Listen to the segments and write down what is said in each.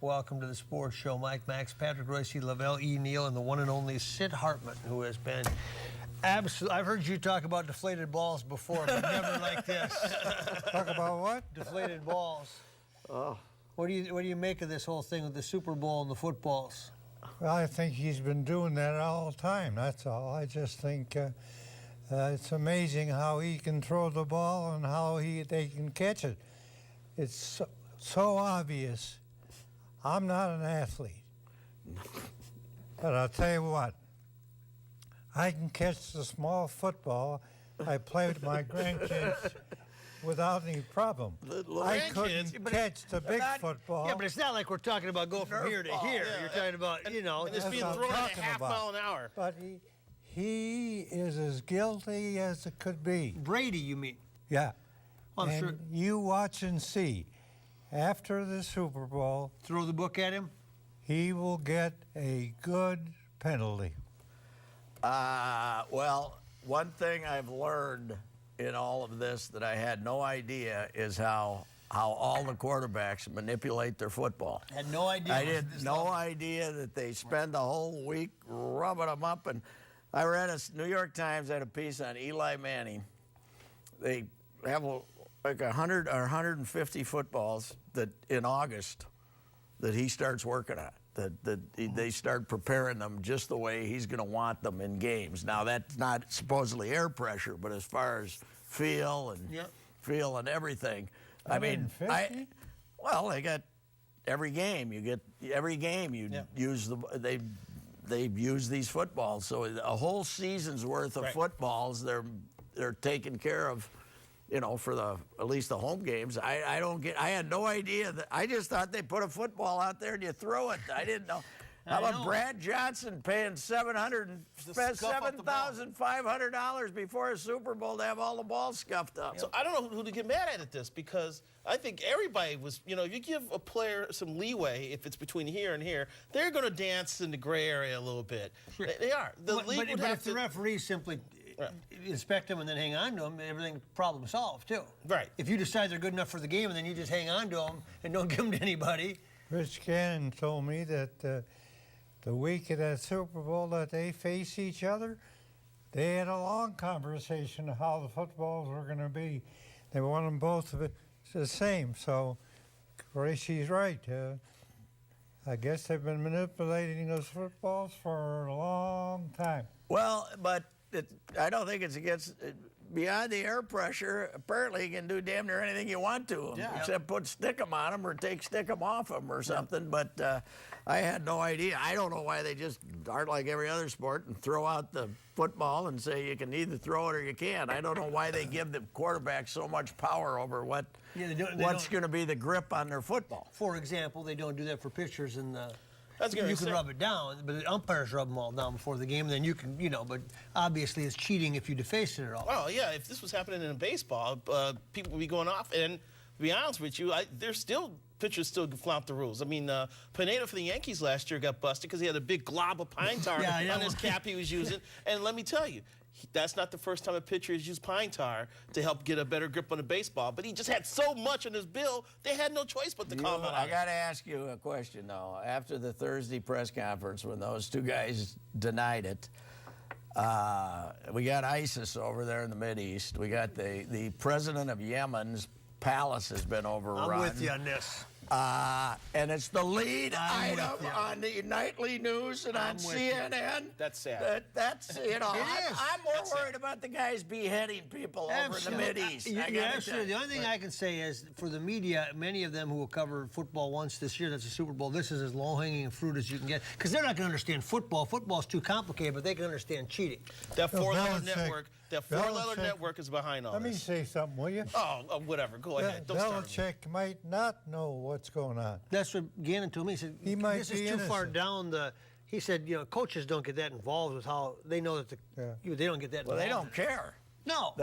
Welcome to the Sports Show. Mike Max, Patrick Royce, Lavelle E. Neal, and the one and only Sid Hartman, who has been absolutely... I've heard you talk about deflated balls before, but never like this. Talk about what? Deflated balls. Oh. What do you make of this whole thing with the Super Bowl and the footballs? Well, I think he's been doing that all the time, that's all. I just think it's amazing how he can throw the ball and how they can catch it. It's so obvious. I'm not an athlete. But I'll tell you what, I can catch the small football. I play with my grandkids without any problem. I couldn't catch the big football. Yeah, but it's not like we're talking about going from here to here. Yeah, You're talking about, you know. And it's being thrown at a half mile an hour. But he is as guilty as it could be. Brady, you mean? Yeah. Well, I'm and sure. You watch and see. After the Super Bowl, Throw the book at him? he will get a good penalty. Well, one thing I've learned in all of this that I had no idea is how all the quarterbacks manipulate their football. Had no idea. I had no idea that they spend the whole week rubbing them up. And I read a New York Times had a piece on Eli Manning. They have like 100 or 150 footballs that in August that he starts working on. They start preparing them just the way he's going to want them in games. Now, that's not supposedly air pressure, but as far as feel and everything, I mean, well, they got every game. Use they use these footballs. So a whole season's worth of footballs they're taking care of. You know, for at least the home games. I had no idea that. I just thought they put a football out there and you throw it. I didn't know. How about Brad Johnson paying $7,500 before a Super Bowl to have all the balls scuffed up? So I don't know who to get mad at this, because I think everybody was, you know, if you give a player some leeway, if it's between here and here, they're going to dance in the gray area a little bit. Sure. They are. But if the referees simply inspect them and then hang on to them, everything problem solved too. Right. If you decide they're good enough for the game and then you just hang on to them and don't give them to anybody. Rich Gannon told me that the week of that Super Bowl that they face each other, they had a long conversation of how the footballs were going to be. They wanted them both the same. So, Gracie's right. I guess they've been manipulating those footballs for a long time. Well, but I don't think it's against beyond the air pressure. Apparently, you can do damn near anything you want to them, except stick them on them or stick them off them or something. But I had no idea. I don't know why they just aren't like every other sport and throw out the football and say you can either throw it or you can't. I don't know why they give the quarterback so much power over what's going to be the grip on their football. For example, they don't do that for pitchers in the. You can rub it down, but the umpires rub them all down before the game, and then you can, you know, but obviously it's cheating if you deface it at all. Well, yeah, if this was happening in baseball, people would be going off. And to be honest with you, pitchers still flout the rules. I mean, Pineda for the Yankees last year got busted because he had a big glob of pine tar on his cap he was using. And let me tell you, that's not the first time a pitcher has used pine tar to help get a better grip on the baseball. But he just had so much on his bill, they had no choice but to comment on it. I got to ask you a question, though. After the Thursday press conference, when those two guys denied it, we got ISIS over there in the Mideast. We got the president of Yemen's palace has been overrun. I'm with you on this. And it's the lead item on the nightly news and on CNN. That's sad. That's, you know, I'm more worried about the guys beheading people over in the Mideast. The only thing I can say is, for the media, many of them who will cover football once this year, that's a Super Bowl, this is as low-hanging fruit as you can get. Because they're not going to understand football. Football's too complicated, but they can understand cheating. That four-letter network is behind all this. Let me say something, will you? Oh, whatever. Go ahead. Don't start with me. Belichick might not know what's going on. That's what Gannon told me. He said, this is too far down the... He said, you know, coaches don't get that involved with how... They know that they don't get that involved. Well, they don't care. No.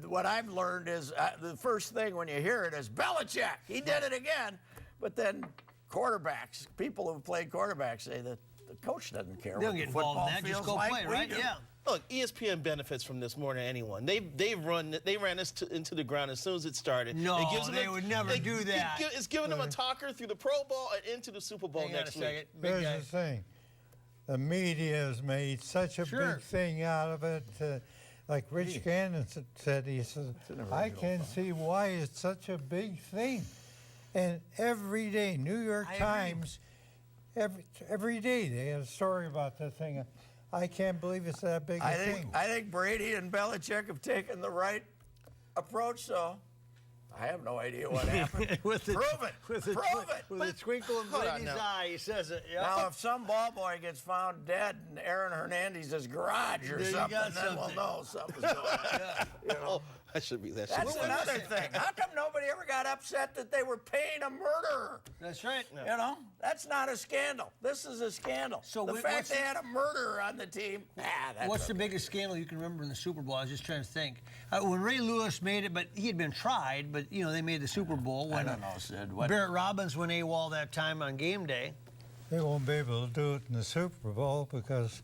What I've learned is the first thing when you hear it is Belichick. He did it again. But then quarterbacks, people who played quarterbacks say that the coach doesn't care They what don't the get involved football in that. Just feels go like. play, We right? do. Yeah. Look, ESPN benefits from this more than anyone. They ran this into the ground as soon as it started. No, It gives them they would never do that. It's giving them a talker through the Pro Bowl and into the Super Bowl Hang on next a week. second. Big Here's guy. the thing. The media has made such a Sure. big thing out of it. Like Rich Gannon said, he said, I can see why it's such a big thing. And every day, New York I agree. Times, every day they have a story about that thing. I can't believe it's that big a thing. I think Brady and Belichick have taken the right approach, so I have no idea what happened. With the, Prove it. With a, Prove it. With a twinkle in Hold on Brady's now. eye, he says it. Yeah. Now, if some ball boy gets found dead in Aaron Hernandez's garage or Then you something, got then we'll something. know something's going on. You know? Oh, that should be that. That's another thing. How come nobody ever got upset that they were paying a murderer? That's right. You know, that's not a scandal. This is a scandal. So the what's fact the- they had a murderer on the team, that's What's the okay. biggest scandal you can remember in the Super Bowl? I was just trying to think. When Ray Lewis made it, but he had been tried, but, you know, they made the Super Bowl. When, I don't know, Sid. What? Barrett Robbins went AWOL that time on game day. They won't be able to do it in the Super Bowl because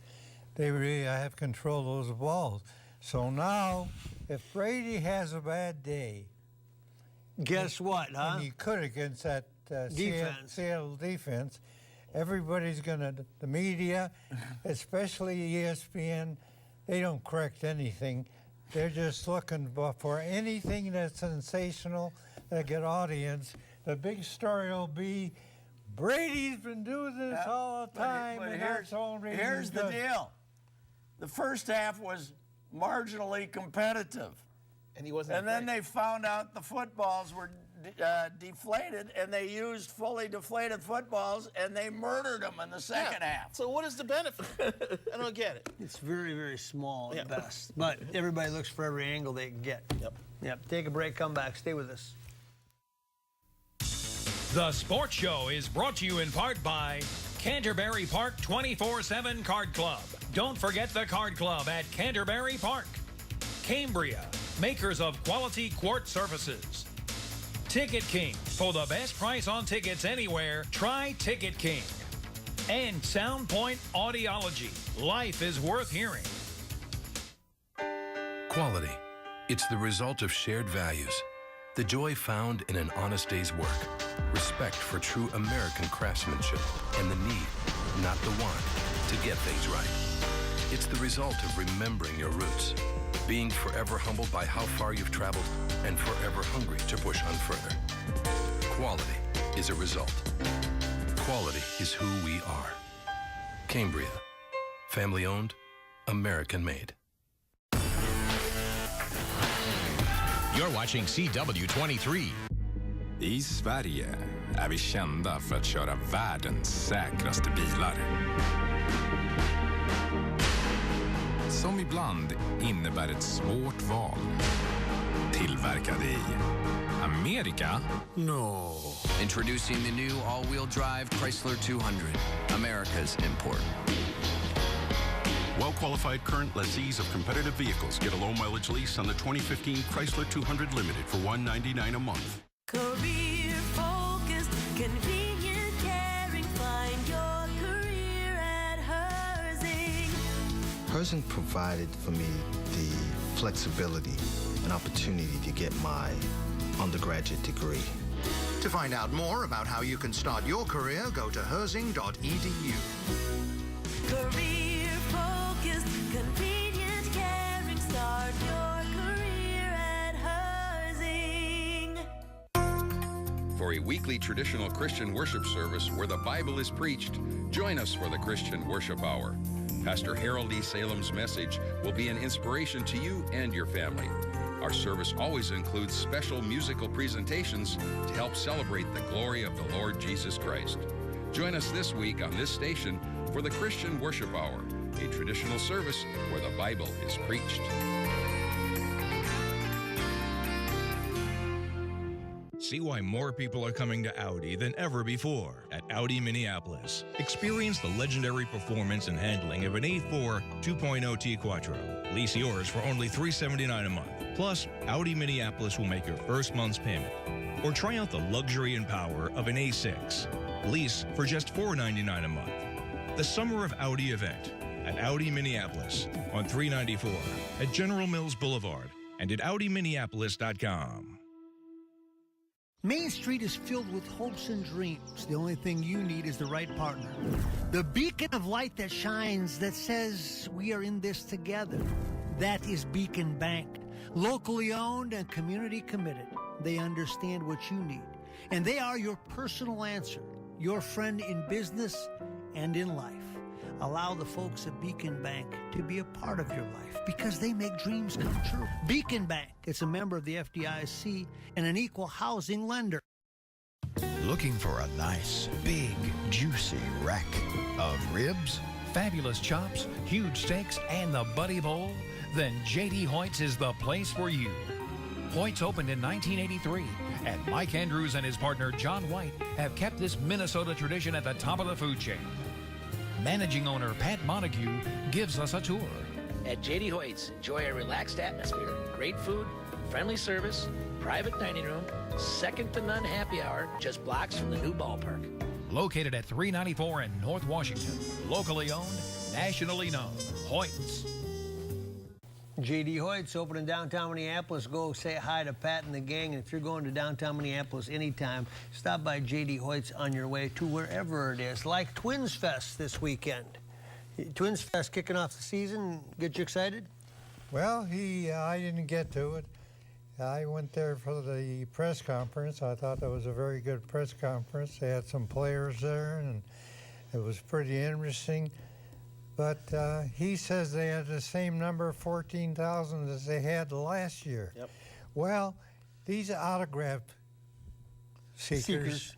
they really have control of those balls. So now, if Brady has a bad day, Guess what, huh? and he could against that Defense. Seattle defense, everybody's the media, especially ESPN, they don't correct anything. They're just looking for anything that's sensational, that get audience. The big story will be Brady's been doing this all the time, But and that's the only reason here's he's the good. deal. The first half was marginally competitive. And he wasn't. And then afraid. they found out the footballs were deflated, and they used fully deflated footballs, and they murdered them in the second half. So what is the benefit? I don't get it. It's very, very small at Yeah. best. But everybody looks for every angle they can get. Yep. Yep. Take a break, come back, stay with us. The Sports Show is brought to you in part by Canterbury Park 24/7 Card Club. Don't forget the Card Club at Canterbury Park. Cambria, makers of quality quart surfaces. Ticket King, for the best price on tickets anywhere, try Ticket King. And Soundpoint Audiology, life is worth hearing. Quality. It's the result of shared values. The joy found in an honest day's work. Respect for true American craftsmanship and the need, not the want, to get things right. It's the result of remembering your roots, being forever humbled by how far you've traveled and forever hungry to push on further. Quality is a result. Quality is who we are. Cambria. Family owned, American made. You're watching CW-23. I Sverige är vi kända för att köra världens säkraste bilar. Som ibland innebär ett svårt val. Tillverkade i Amerika? No. Introducing the new all-wheel drive Chrysler 200, America's import. Well-qualified current lessees of competitive vehicles get a low-mileage lease on the 2015 Chrysler 200 Limited for $199 a month. Career focused, convenient, caring. Find your career at Herzing. Herzing provided for me the flexibility and opportunity to get my undergraduate degree. To find out more about how you can start your career, go to herzing.edu. Career focused, convenient, caring. Start your career at Herzing. For a weekly traditional Christian worship service where the Bible is preached, join us for the Christian Worship Hour. Pastor Harold E. Salem's message will be an inspiration to you and your family. Our service always includes special musical presentations to help celebrate the glory of the Lord Jesus Christ. Join us this week on this station for the Christian Worship Hour, a traditional service where the Bible is preached. See why more people are coming to Audi than ever before at Audi Minneapolis. Experience the legendary performance and handling of an A4 2.0 T Quattro. Lease yours for only $379 a month. Plus, Audi Minneapolis will make your first month's payment. Or try out the luxury and power of an A6. Lease for just $499 a month. the Summer of Audi event at Audi Minneapolis on 394 at General Mills Boulevard and at AudiMinneapolis.com. Main Street is filled with hopes and dreams. The only thing you need is the right partner. The beacon of light that shines, that says we are in this together. That is Beacon Bank. Locally owned and community committed. They understand what you need. And they are your personal answer. Your friend in business and in life. Allow the folks at Beacon Bank to be a part of your life because they make dreams come true. Beacon Bank, it's a member of the FDIC and an equal housing lender. Looking for a nice, big, juicy rack of ribs, fabulous chops, huge steaks, and the Buddy Bowl? Then J.D. Hoyt's is the place for you. Hoyt's opened in 1983, and Mike Andrews and his partner John White have kept this Minnesota tradition at the top of the food chain. Managing owner Pat Montague gives us a tour. At J.D. Hoyt's, enjoy a relaxed atmosphere, great food, friendly service, private dining room, second to none happy hour, just blocks from the new ballpark. Located at 394 in North Washington. Locally owned, nationally known. Hoyt's. J.D. Hoyt's open in downtown Minneapolis. Go say hi to Pat and the gang. And if you're going to downtown Minneapolis anytime, stop by J.D. Hoyt's on your way to wherever it is. Like Twins Fest this weekend. Twins Fest kicking off the season. Get you excited? Well, I didn't get to it. I went there for the press conference. I thought that was a very good press conference. They had some players there, and it was pretty interesting. But he says they had the same number, 14,000, as they had last year. Yep. Well, these autograph seekers,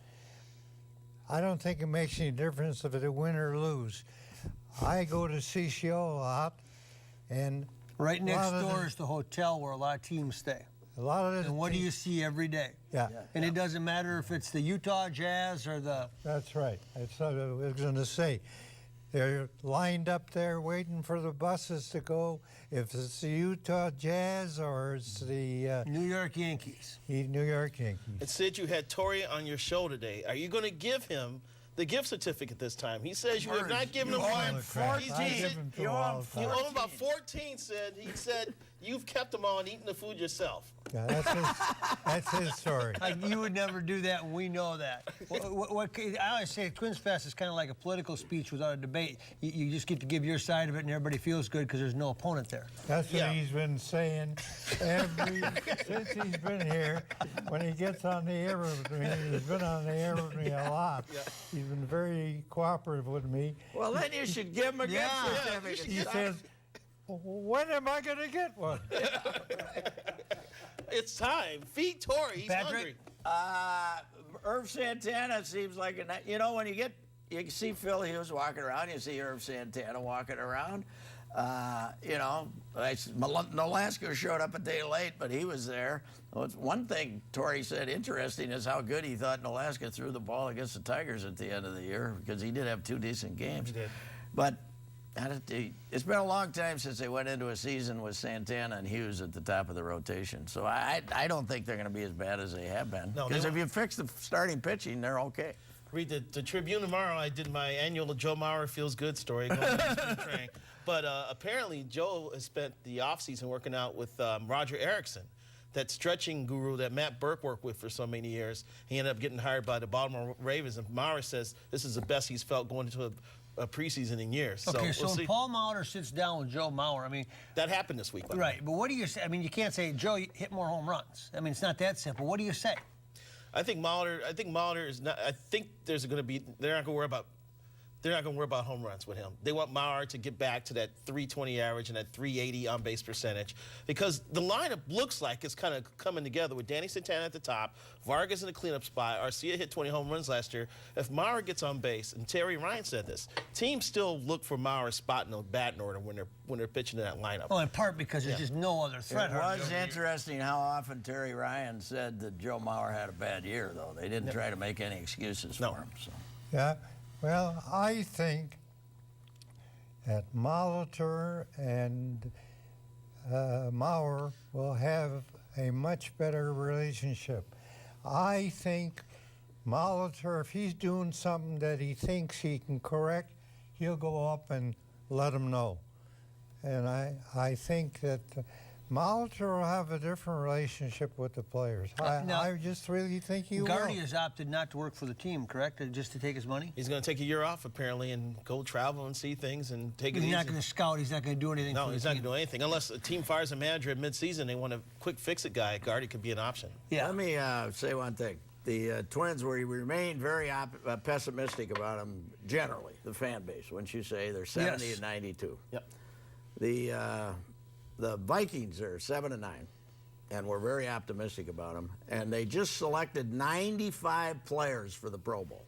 I don't think it makes any difference if they win or lose. I go to CCO a lot, and right next door is the hotel where a lot of teams stay. A lot of and what do you see every day? Yeah. And it doesn't matter if it's the Utah Jazz or the... That's right. That's what I was going to say. They're lined up there waiting for the buses to go. If it's the Utah Jazz or it's the... New York Yankees. New York Yankees. It said you had Torrey on your show today. Are you going to give him the gift certificate this time? He says you have not given him one. 14. You owe him about 14, he said you've kept them all and eaten the food yourself. Yeah, that's his story. Like, you would never do that, and we know that. I always say Twins Fest is kind of like a political speech without a debate. You just get to give your side of it, and everybody feels good because there's no opponent there. That's what he's been saying since he's been here. When he gets on the air with me, he's been on the air with me a lot. Yeah. He's been very cooperative with me. Well, then you should give him a gift certificate. He says, when am I going to get one? It's time. Feed Torrey. He's hungry. Irv Santana seems like when you see Phil Hughes walking around, you see Irv Santana walking around. Nolasco showed up a day late, but he was there. One thing Torrey said interesting is how good he thought Nolasco threw the ball against the Tigers at the end of the year, because he did have 2 decent games. He did. But it's been a long time since they went into a season with Santana and Hughes at the top of the rotation. So I don't think they're going to be as bad as they have been. Because if you fix the starting pitching, they're okay. Read the Tribune tomorrow. I did my annual Joe Mauer Feels Good story. But apparently Joe has spent the offseason working out with Roger Erickson, that stretching guru that Matt Burke worked with for so many years. He ended up getting hired by the Baltimore Ravens, and Mauer says this is the best he's felt going into a preseason in years. Okay, so when Paul Mauer sits down with Joe Mauer, I mean... That happened this week. Right, but what do you say? I mean, you can't say, Joe, hit more home runs. I mean, it's not that simple. What do you say? I think Mauer is not... I think there's going to be... They're not going to worry about... They're not going to worry about home runs with him. They want Mauer to get back to that 320 average and that 380 on-base percentage, because the lineup looks like it's kind of coming together with Danny Santana at the top, Vargas in the cleanup spot. Arcia hit 20 home runs last year. If Mauer gets on base, and Terry Ryan said this, teams still look for Mauer's spot in the batting order when they're pitching in that lineup. Well, in part because there's just no other threat. It was interesting how often Terry Ryan said that Joe Mauer had a bad year, though. They didn't try to make any excuses for him. So. Yeah. Well, I think that Molitor and Mauer will have a much better relationship. I think Molitor, if he's doing something that he thinks he can correct, he'll go up and let them know. And I think that Molitor will have a different relationship with the players. I just really think he will. Gardy has opted not to work for the team, correct? Just to take his money? He's going to take a year off, apparently, and go travel and see things and take it easy. He's not going to scout. He's not going to do anything for the team. No, he's not going to do anything. Unless a team fires a manager at midseason, they want a quick fix-it guy. Gardy could be an option. Yeah. Let me say one thing. The Twins, we remain very pessimistic about them generally, the fan base, wouldn't you say? They're 70 and 92. Yep. The Vikings are 7-9, and we're very optimistic about them. And they just selected 95 players for the Pro Bowl.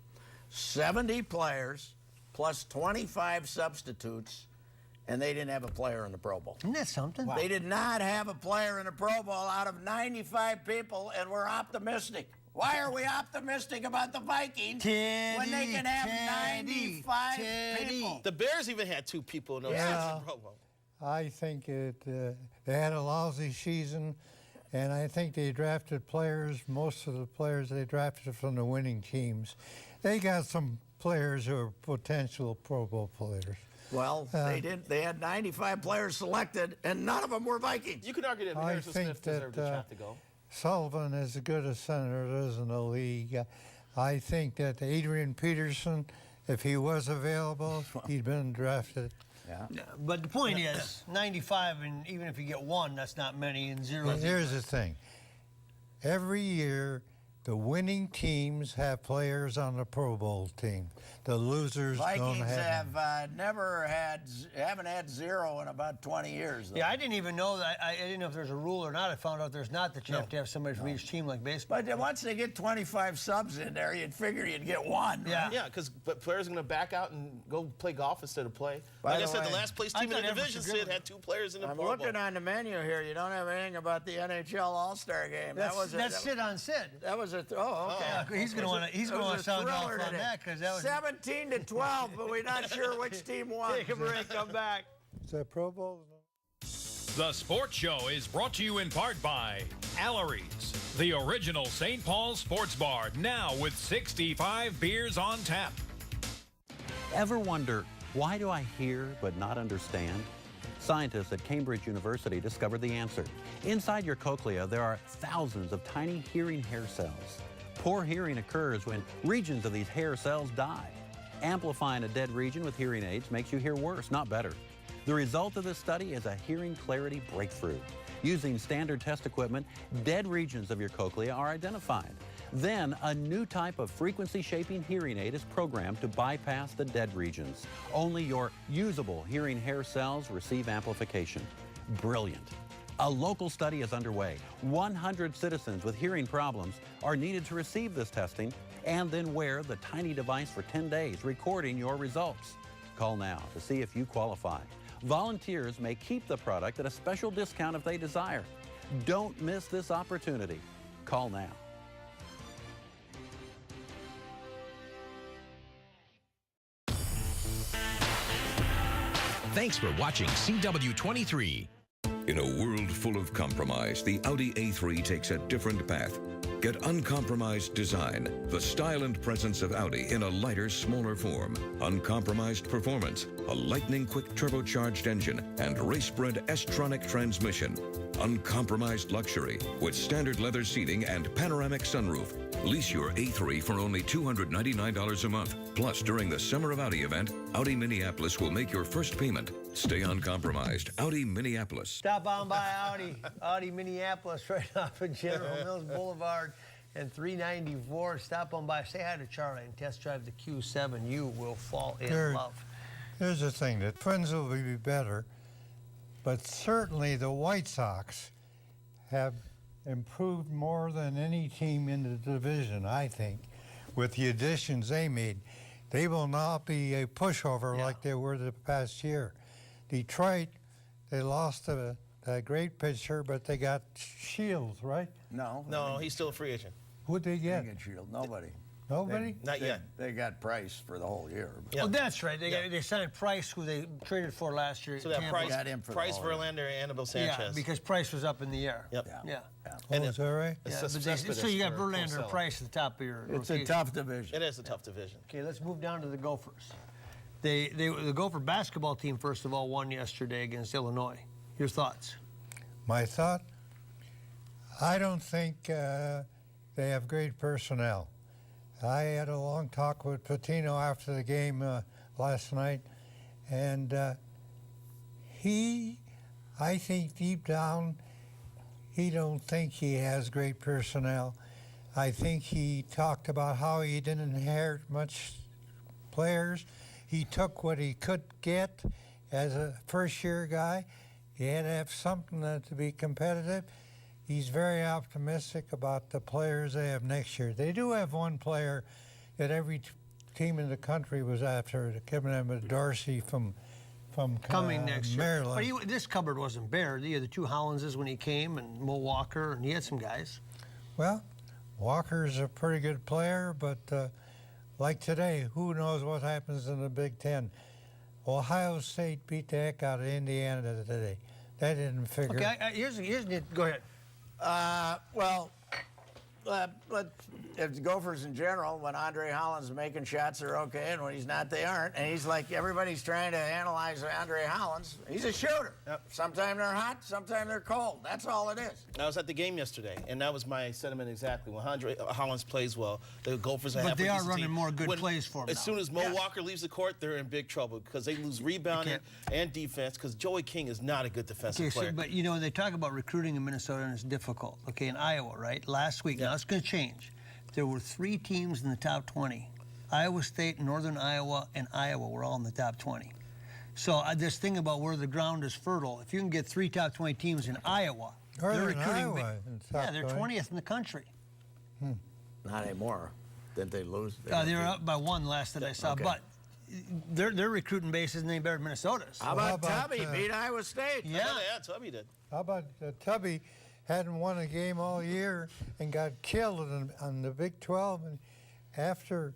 70 players plus 25 substitutes, and they didn't have a player in the Pro Bowl. Isn't that something? Wow. They did not have a player in the Pro Bowl out of 95 people, and we're optimistic. Why are we optimistic about the Vikings when they can have 95 people? The Bears even had 2 people in those Pro Bowl. I think they had a lousy season, and I think they drafted players, most of the players they drafted from the winning teams. They got some players who are potential Pro Bowl players. Well, they had 95 players selected, and none of them were Vikings. You could argue that Harrison Smith deserved a shot to go. Sullivan is as good a center there is in the league. I think that Adrian Peterson, if he was available, he'd been drafted. Yeah. But the point is, 95, and even if you get 1, that's not many, and 0. But here's the thing. Every year, the winning teams have players on the Pro Bowl team. The losers don't Vikings have haven't had 0 in about 20 years. Though. Yeah, I didn't even know that. I didn't know if there's a rule or not. I found out there's not, that you have to have somebody from each team like baseball. But once they get 25 subs in there, you'd figure you'd get 1. Yeah. Right? Yeah, because players are going to back out and go play golf instead of play. By Like I the said, way, the last place team in the division had 2 players in the Pro Bowl. I'm looking on the menu here. You don't have anything about the NHL All-Star game. That's Sid on Sid. That was a okay. Yeah, he's going to want to sound off on that, because that was 17 to 12, but we're not sure which team won. Take a break, come back. Is that Pro Bowl? The Sports Show is brought to you in part by Allery's, the original St. Paul sports bar, now with 65 beers on tap. Ever wonder, why do I hear but not understand? Scientists at Cambridge University discovered the answer. Inside your cochlea, there are thousands of tiny hearing hair cells. Poor hearing occurs when regions of these hair cells die. Amplifying a dead region with hearing aids makes you hear worse, not better. The result of this study is a hearing clarity breakthrough. Using standard test equipment, dead regions of your cochlea are identified. Then, a new type of frequency-shaping hearing aid is programmed to bypass the dead regions. Only your usable hearing hair cells receive amplification. Brilliant. A local study is underway. 100 citizens with hearing problems are needed to receive this testing and then wear the tiny device for 10 days, recording your results. Call now to see if you qualify. Volunteers may keep the product at a special discount if they desire. Don't miss this opportunity. Call now. Thanks for watching CW-23. In a world full of compromise, the Audi A3 takes a different path. Get uncompromised design, the style and presence of Audi in a lighter, smaller form. Uncompromised performance, a lightning-quick turbocharged engine, and race-bred S-tronic transmission. Uncompromised luxury with standard leather seating and panoramic sunroof. Lease your A3 for only $299 a month. Plus, during the Summer of Audi event, Audi Minneapolis will make your first payment. Stay uncompromised. Audi Minneapolis. Stop on by Audi Minneapolis, right off of General Mills Boulevard and 394. Stop on by, say hi to Charlie, and test drive the Q7. You will fall in love. Here's the thing, the Twins will be better, but certainly the White Sox have improved more than any team in the division, I think, with the additions they made. They will not be a pushover like they were the past year. Detroit, they lost a great pitcher, but they got Shields, right? No, he's still a free agent. Who'd they get? They get Shield. Nobody. Nobody? Not yet. They got Price for the whole year. Oh, that's right. They signed Price, who they traded for last year. So that got him for Price, the whole Verlander, and Annabelle Sanchez. Yeah, because Price was up in the air. Yep. Yeah. Oh, is that right? Yeah, so you got Verlander and Price at the top of your It's a tough division. It is a tough division. Okay, let's move down to the Gophers. The Gopher basketball team, first of all, won yesterday against Illinois. Your thoughts? My thought? I don't think they have great personnel. I had a long talk with Patino after the game last night, and I think deep down, he don't think he has great personnel. I think he talked about how he didn't inherit much players. He took what he could get as a first-year guy. He had to have something to be competitive. He's very optimistic about the players they have next year. They do have one player that every team in the country was after, Kevin Dorsey from coming next year. Maryland. But this cupboard wasn't bare. You had the two Hollandses when he came, and Mo Walker, and he had some guys. Well, Walker's a pretty good player, but like today, who knows what happens in the Big Ten. Ohio State beat the heck out of Indiana today. That didn't figure. Okay, here's go ahead. If the Gophers in general, when Andre Holland's making shots, they're okay, and when he's not, they aren't. And he's like, everybody's trying to analyze Andre Holland's. He's a shooter. Yep. Sometimes they're hot, sometimes they're cold. That's all it is. I was at the game yesterday, and that was my sentiment exactly. When Andre Hollins plays well, the Gophers are But they are running team. more good plays for him As now. soon as Mo Walker leaves the court, they're in big trouble because they lose rebounding and defense because Joey King is not a good defensive player. But, you know, they talk about recruiting in Minnesota, and it's difficult. Okay, in Iowa, right? Last week, now it's going to change. There were 3 teams in the top 20. Iowa State, Northern Iowa, and Iowa were all in the top 20. So this thing about where the ground is fertile, if you can get 3 top 20 teams in Iowa, they're recruiting. Iowa, they're 20th in the country. Not anymore. Didn't they lose? They were up by 1 last that I saw, Okay. but their recruiting base isn't any better than Minnesota's. How about Tubby beat Iowa State? Yeah, Tubby did. How about Tubby hadn't won a game all year and got killed on the Big 12, and after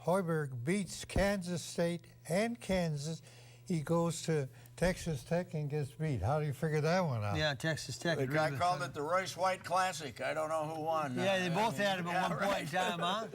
Hoiberg beats Kansas State and Kansas, he goes to Texas Tech and gets beat. How do you figure that one out? Yeah, Texas Tech. The guy called it the Royce White Classic. I don't know who won. Yeah, they both had him at one point in time, huh?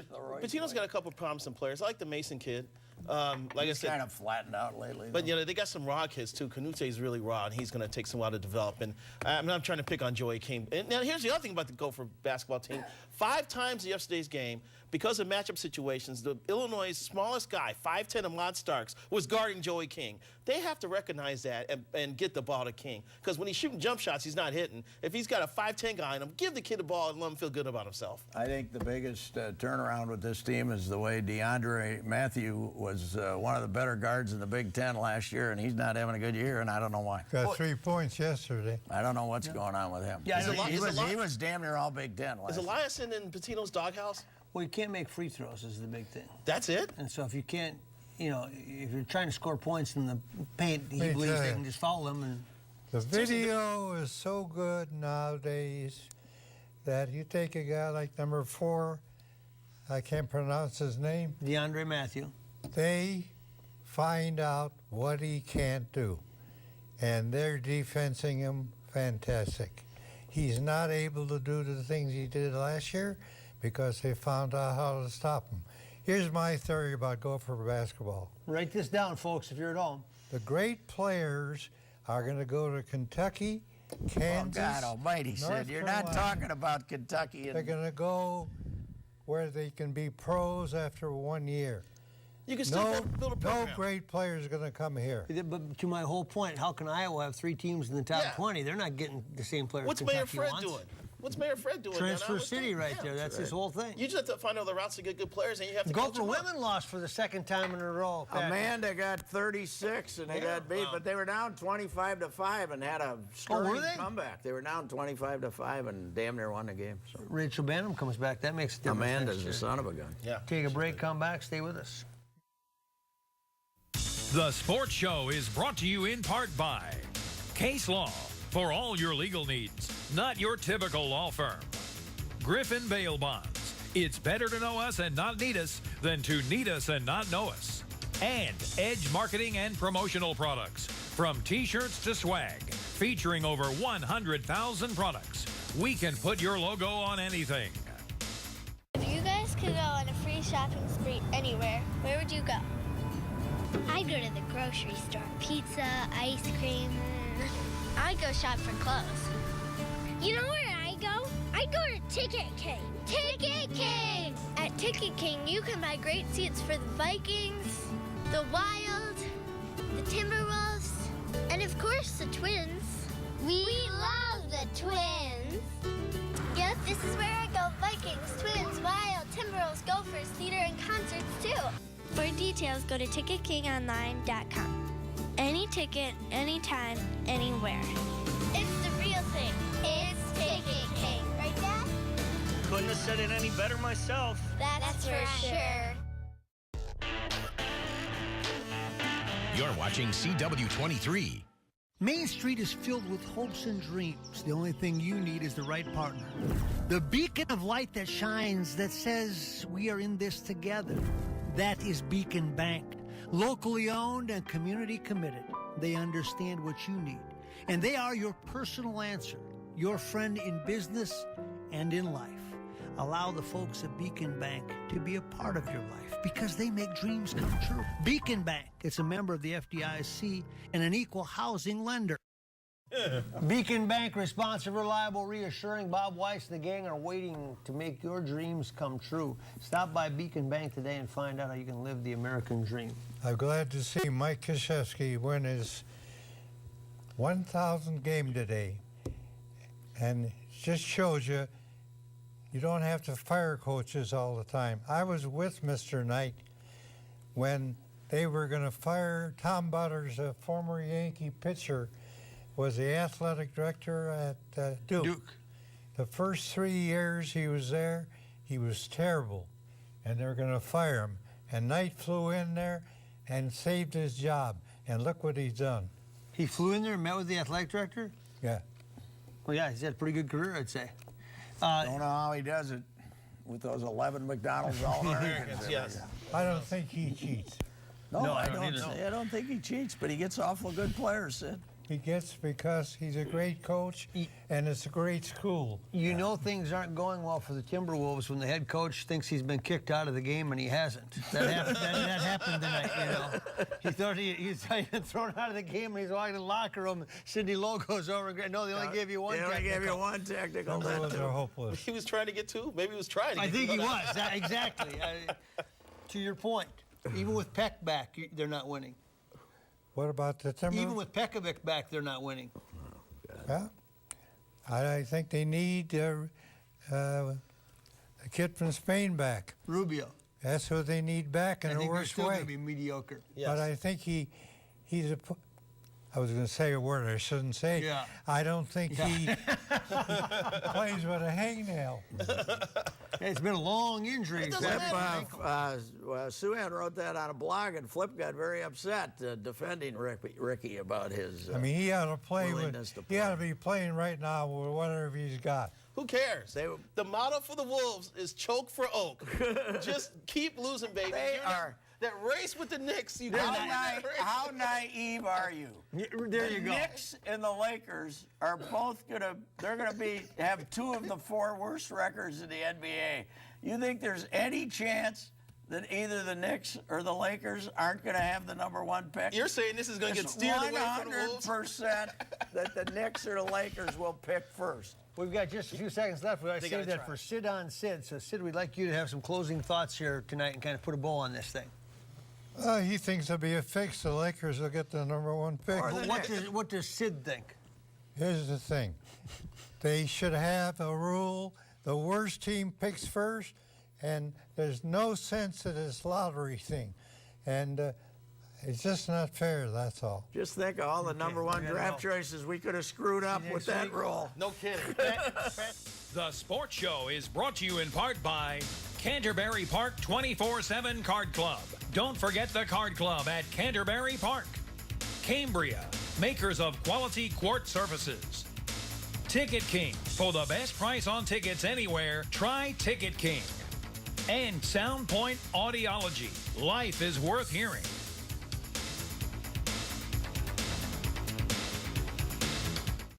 Patino's got a couple of promising players. I like the Mason kid. Like He's I said, kind of flattened out lately. but you know they got some raw kids too. Canute's really raw, and he's going to take some while to develop. And I'm not trying to pick on Joey King. And now here's the other thing about the Gopher basketball team: 5 times in yesterday's game, because of matchup situations, the Illinois' smallest guy, 5'10", Ahmad Starks, was guarding Joey King. They have to recognize that and get the ball to King, because when he's shooting jump shots, he's not hitting. If he's got a 5'10" guy on him, give the kid the ball and let him feel good about himself. I think the biggest turnaround with this team is the way DeAndre Matthew was one of the better guards in the Big Ten last year, and he's not having a good year, and I don't know why. Got 3 points yesterday. I don't know what's going on with him. Yeah, he was damn near all Big Ten last Is year. Eliason in Patino's doghouse? Well, you can't make free throws is the big thing. That's it? And so if you can't, you know, if you're trying to score points in the paint, he Let me believes tell they you. can just foul him. And The video is so good nowadays that you take a guy like number 4, I can't pronounce his name. DeAndre Matthew. They find out what he can't do, and they're defensing him fantastic. He's not able to do the things he did last year because they found out how to stop him. Here's my theory about Gopher basketball. Write this down, folks, if you're at home. The great players are going to go to Kentucky, Kansas, Oh, God almighty, Sid. North You're not Carolina. talking about Kentucky. They're going to go where they can be pros after 1 year. You can still build a program. No great players are going to come here. But to my whole point, how can Iowa have 3 teams in the top 20? They're not getting the same players. What's Kentucky Mayor Fred wants. doing? What's Mayor Fred doing? Transfer man? City right there. That's his whole thing. You just have to find all the routes to get good players, and you have to Gopher coach them up. women lost for the 2nd time in a row. Pat. Amanda got 36 and they got beat, but they were down 25-5 and had a stirring comeback. They were down 25-5 and damn near won the game. So. Rachel Banham comes back. That makes a difference. Amanda's next a year. son of a gun. Yeah. Take a break, come back, stay with us. The Sports Show is brought to you in part by Case Law, for all your legal needs, not your typical law firm. Griffin Bail Bonds. It's better to know us and not need us than to need us and not know us. And Edge Marketing and Promotional Products. From T-shirts to swag, featuring over 100,000 products. We can put your logo on anything. If you guys could go on a free shopping spree anywhere, where would you go? go to the grocery store. Pizza, ice cream. I go shop for clothes. You know where I go? I go to Ticket King. Ticket King! At Ticket King, you can buy great seats for the Vikings, the Wild, the Timberwolves, and of course the Twins. We love the Twins. Yep, this is where I go. Vikings, Twins, Wild, Timberwolves, Gophers, theater, and concerts too. For details, go to TicketKingOnline.com. Any ticket, anytime, anywhere. It's the real thing. It's Ticket King. Right, Dad? Couldn't have said it any better myself. That's for sure. You're watching CW-23. Main Street is filled with hopes and dreams. The only thing you need is the right partner. The beacon of light that shines, that says we are in this together. That is Beacon Bank. Locally owned and community committed. They understand what you need. And they are your personal answer. Your friend in business and in life. Allow the folks at Beacon Bank to be a part of your life because they make dreams come true. Beacon Bank, it's a member of the FDIC and an equal housing lender. Beacon Bank, responsive, reliable, reassuring. Bob Weiss and the gang are waiting to make your dreams come true. Stop by Beacon Bank today and find out how you can live the American dream. I'm glad to see Mike Krzyzewski win his 1,000th game today. And it just shows you you don't have to fire coaches all the time. I was with Mr. Knight when they were going to fire Tom Butters, a former Yankee pitcher, was the athletic director at Duke. The first 3 years he was there, he was terrible, and they're going to fire him. And Knight flew in there and saved his job, and look what he's done. He flew in there and met with the athletic director? Yeah. Well, yeah, he's had a pretty good career, I'd say. Don't know how he does it with those 11 McDonald's All-Americans. Yes. I don't think he cheats. No, I don't think he cheats, but he gets awful good players, Sid. He gets because he's a great coach, and it's a great school. You know things aren't going well for the Timberwolves when the head coach thinks he's been kicked out of the game and he hasn't. That happened tonight, you know. He thought he's been thrown out of the game and he's walking in the locker room. Sidney Logo's over. No, they only gave you one technical. They only gave you one technical. Those are hopeless. He was trying to get two. Maybe he was trying to I get think two. he was. Exactly. To your point, even with Peck back, they're not winning. What about the Timberwolves? Even with Pekovic back, they're not winning. Yeah. I think they need the kid from Spain back. Rubio. That's who they need back in the worst still way. Going to be mediocre. Yes. But I think he's a. I was going to say a word I shouldn't say. Yeah. I don't think he plays with a hangnail. It's been a long injury. Suhan wrote that on a blog, and Flip got very upset defending Ricky about his. I mean, he ought to play willingness to with. He ought to be playing right now with whatever he's got. Who cares? The motto for the Wolves is choke for oak. Just keep losing, baby. That race with the Knicks. How naive are you? There you go. The Knicks and the Lakers are both they're gonna have two of the four worst records in the NBA. You think there's any chance that either the Knicks or the Lakers aren't going to have the #1 pick? You're saying this is going to get steered away from the Wolves? 100% that the Knicks or the Lakers will pick first. We've got just a few seconds left. We've got to save that for Sid on Sid. So, Sid, we'd like you to have some closing thoughts here tonight and kind of put a bow on this thing. He thinks it'll be a fix. The Lakers will get the #1 pick. But what does Sid think? Here's the thing. They should have a rule. The worst team picks first, and there's no sense to this lottery thing. And it's just not fair, that's all. Just think of all the #1 draft choices we could have screwed up with that rule. No kidding. The Sports Show is brought to you in part by Canterbury Park 24/7 Card Club. Don't forget the Card Club at Canterbury Park. Cambria, makers of quality quart surfaces. Ticket King. For the best price on tickets anywhere, try Ticket King. And Soundpoint Audiology. Life is worth hearing.